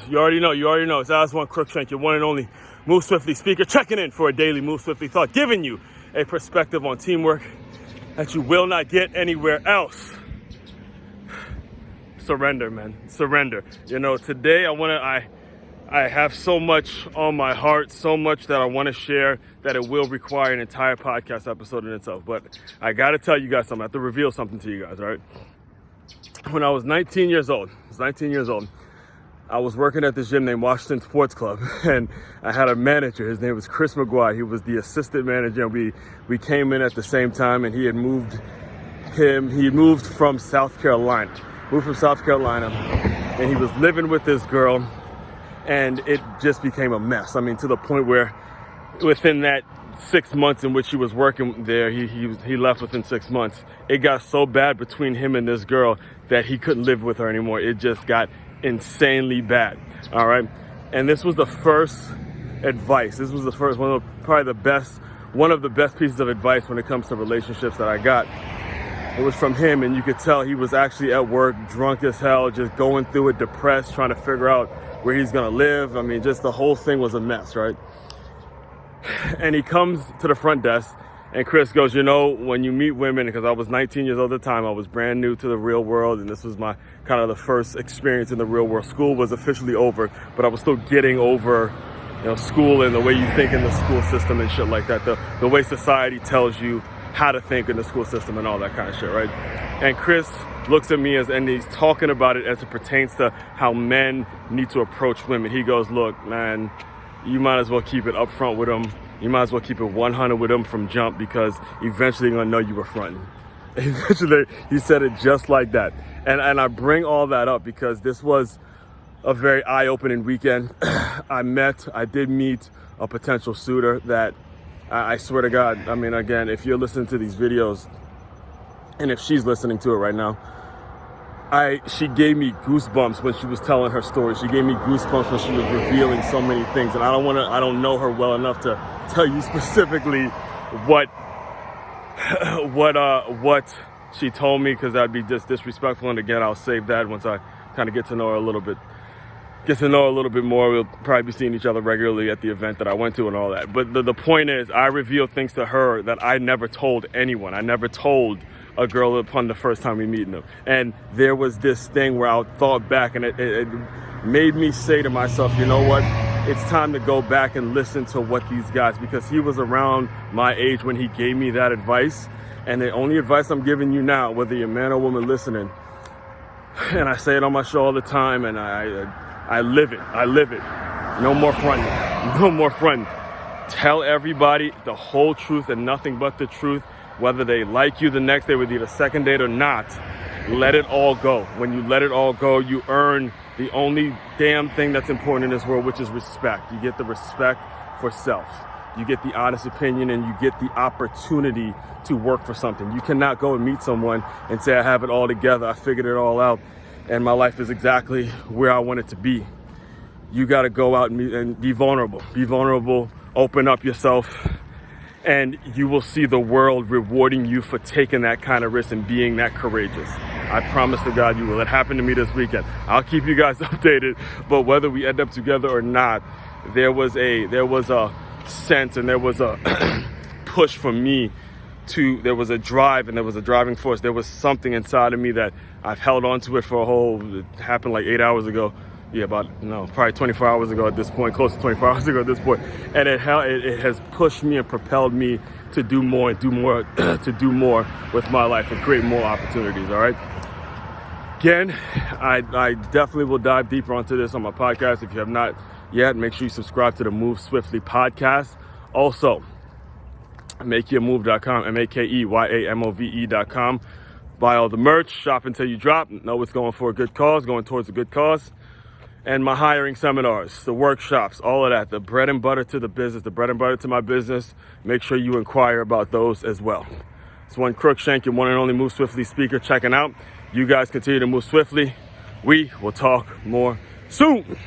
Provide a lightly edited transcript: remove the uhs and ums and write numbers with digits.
You already know. It's Aswand Cruickshank, your one and only Move Swiftly speaker, checking in for a daily Move Swiftly thought, giving you a perspective on teamwork that you will not get anywhere else. Surrender, man. Surrender. Today I have so much on my heart, so much that I want to share that it will require an entire podcast episode in itself. But I got to tell you guys something. I have to reveal something to you guys, all right? When I was 19 years old, I was working at this gym named Washington Sports Club, and I had a manager. His name was Chris McGuire. He was the assistant manager, and we came in at the same time, and he moved from South Carolina. And he was living with this girl, and it just became a mess. I mean, to the point where within that 6 months in which he was working there, he left within 6 months. It got so bad between him and this girl that he couldn't live with her anymore. It just got insanely bad. All right. And this was the first advice. This was the first one of the best pieces of advice when it comes to relationships that I got. It was from him, and you could tell he was actually at work, drunk as hell, just going through it, depressed, trying to figure out where he's gonna live. I mean, just the whole thing was a mess, right? And he comes to the front desk, and Chris goes, when you meet women, because I was 19 years old at the time, I was brand new to the real world, and this was my kind of the first experience in the real world. School was officially over, but I was still getting over, school and the way you think in the school system and shit like that, the way society tells you how to think in the school system and all that kind of shit, right? And Chris looks at me and he's talking about it as it pertains to how men need to approach women. He goes, look, man, you might as well keep it up front with them. You might as well keep it 100 with them from jump, because eventually they're gonna know you were fronting. Eventually, he said it just like that. And I bring all that up because this was a very eye-opening weekend. I did meet a potential suitor that I swear to God, I mean, again, if you're listening to these videos, and if she's listening to it right now, she gave me goosebumps when she was telling her story. She gave me goosebumps when she was revealing so many things. And I don't know her well enough to tell you specifically what she told me, because that'd be just disrespectful. And again, I'll save that once I kind of get to know her a little bit more. We'll probably be seeing each other regularly at the event that I went to and all that. But the point is, I revealed things to her that I never told anyone. I never told a girl upon the first time we meeting them. And there was this thing where I thought back, and it made me say to myself, you know what? It's time to go back and listen to what these guys, because he was around my age when he gave me that advice. And the only advice I'm giving you now, whether you're a man or woman listening, and I say it on my show all the time, and I live it. No more fronting. Tell everybody the whole truth and nothing but the truth. Whether they like you the next day, whether you're the second date or not, let it all go. When you let it all go, you earn the only damn thing that's important in this world, which is respect. You get the respect for self. You get the honest opinion, and you get the opportunity to work for something. You cannot go and meet someone and say, I have it all together, I figured it all out, and my life is exactly where I want it to be. You got to go out and be vulnerable. Be vulnerable, open up yourself, and you will see the world rewarding you for taking that kind of risk and being that courageous. I promise to God you will. It happened to me this weekend. I'll keep you guys updated, but whether we end up together or not, there was a sense, and there was a push for me there was a drive, and there was a driving force. There was something inside of me that I've held on to it for it happened like 8 hours ago. Yeah, probably 24 hours ago at this point, close to 24 hours ago at this point. And it has pushed me and propelled me to do more to do more with my life and create more opportunities, all right? Again, I definitely will dive deeper onto this on my podcast. If you have not yet, make sure you subscribe to the Move Swiftly podcast. Also, makeyourmove.com, makeymove.com. Buy all the merch, shop until you drop. Know it's going for a good cause, going towards a good cause. And my hiring seminars, the workshops, all of that, the bread and butter to the business, the bread and butter to my business. Make sure you inquire about those as well. It's Aswand Cruickshank, your one and only Move Swiftly speaker, checking out. You guys continue to move swiftly. We will talk more soon.